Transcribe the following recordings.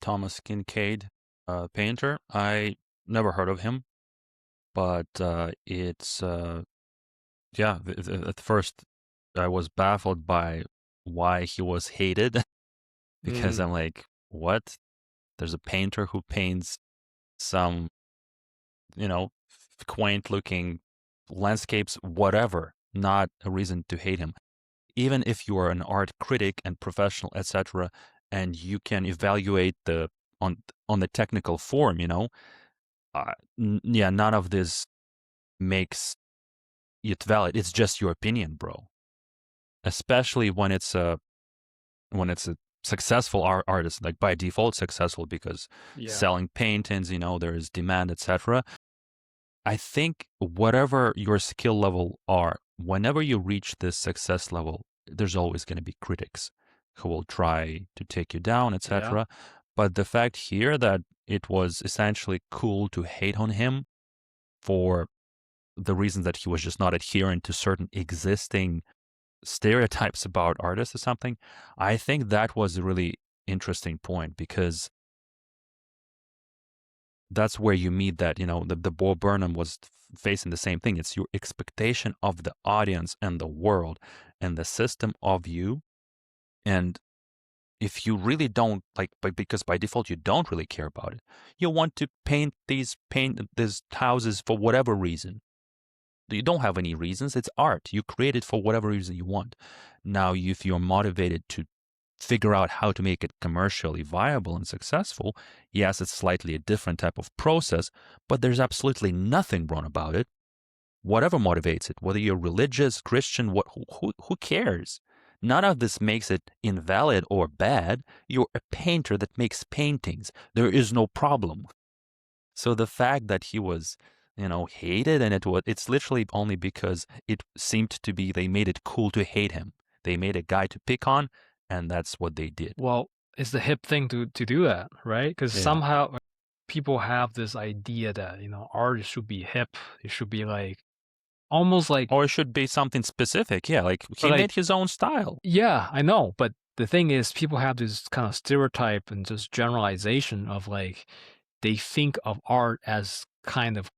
Thomas Kinkade painter. I never heard of him, but it's at first I was baffled by why he was hated because I'm like, what? There's a painter who paints some, quaint looking landscapes, whatever, not a reason to hate him. Even if you are an art critic and professional, etc., and you can evaluate on the technical form, none of this makes it valid. It's just your opinion, bro. Especially when it's a successful artist, like by default successful because selling paintings, there is demand, etc. I think whatever your skill level are, whenever you reach this success level, there's always going to be critics who will try to take you down, etc. But the fact here that it was essentially cool to hate on him for the reasons that he was just not adhering to certain existing stereotypes about artists or something, I think that was a really interesting point, because that's where you meet that, the Bo Burnham was facing the same thing. It's your expectation of the audience and the world and the system of you. And if you really don't because by default you don't really care about it, you want to paint these houses for whatever reason. You don't have any reasons. It's art. You create it for whatever reason you want. Now, if you're motivated to figure out how to make it commercially viable and successful, yes, it's slightly a different type of process, but there's absolutely nothing wrong about it. Whatever motivates it, whether you're religious, Christian, who cares? None of this makes it invalid or bad. You're a painter that makes paintings. There is no problem. So the fact that he was, hated, and it's literally only because it seemed to be they made it cool to hate him. They made a guy to pick on, and that's what they did. Well, it's the hip thing to do that, right? Because somehow people have this idea that, art should be hip. It should be almost like... Or it should be something specific. Yeah, like he made his own style. Yeah, I know. But the thing is, people have this kind of stereotype and just generalization of they think of art as kind of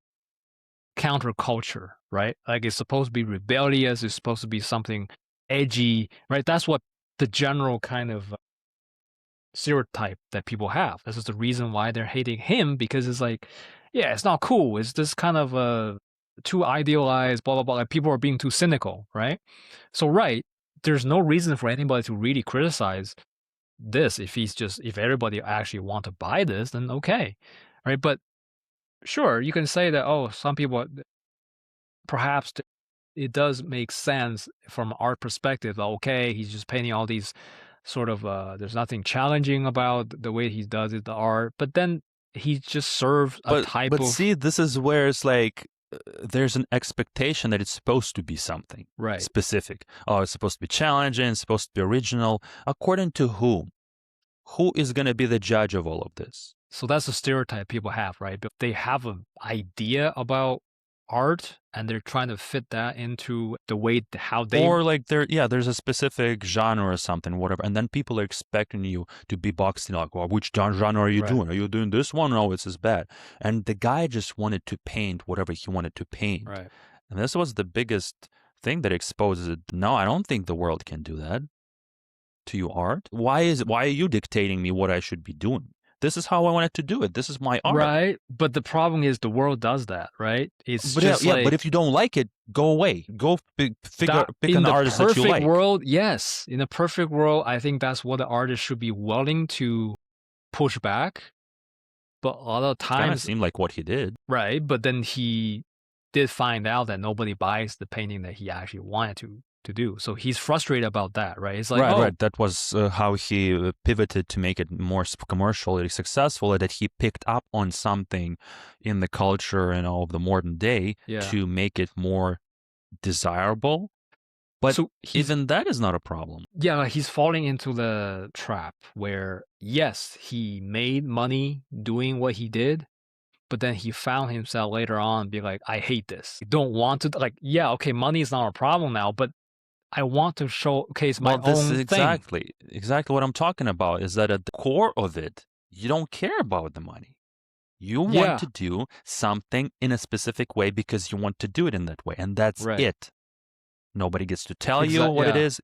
counterculture, right? Like it's supposed to be rebellious. It's supposed to be something edgy, right? That's what the general kind of stereotype that people have. This is the reason why they're hating him, because it's it's not cool. It's this kind of too idealized, blah, blah, blah. Like people are being too cynical, right? So, there's no reason for anybody to really criticize this. If everybody actually want to buy this, then okay, right? But sure, you can say that, some people, perhaps it does make sense from art perspective. Okay, he's just painting all these sort of, there's nothing challenging about the way he does it, the art, but then he just serves a type of... But see, this is where it's there's an expectation that it's supposed to be something specific. Oh, it's supposed to be challenging, it's supposed to be original. According to whom? Who is going to be the judge of all of this? So that's a stereotype people have, right? But they have an idea about art, and they're trying to fit that into the way how they... Or there's a specific genre or something, whatever, and then people are expecting you to be boxed in, well, which genre are you doing? Are you doing this one? No, it's as bad. And the guy just wanted to paint whatever he wanted to paint. Right. And this was the biggest thing that exposes it. No, I don't think the world can do that to you, art. Why are you dictating me what I should be doing? This is how I wanted to do it. This is my art. Right. But the problem is the world does that, right? It's but but if you don't like it, go away. Go pick an artist that you like. In the perfect world, yes. In a perfect world, I think that's what the artist should be willing to push back. But a lot of times... It kind of seemed like what he did. Right. But then he did find out that nobody buys the painting that he actually wanted to do. So he's frustrated about that, right? It's right. That was how he pivoted to make it more commercially successful, that he picked up on something in the culture and all of the modern day to make it more desirable. But even that is not a problem. Yeah, he's falling into the trap where, yes, he made money doing what he did, but then he found himself later on be like, I hate this. I don't want to, okay, money is not a problem now, but I want to showcase my own thing. Exactly what I'm talking about is that at the core of it, you don't care about the money. You want Yeah. to do something in a specific way because you want to do it in that way, and that's Right. it. Nobody gets to tell you what it Yeah. is.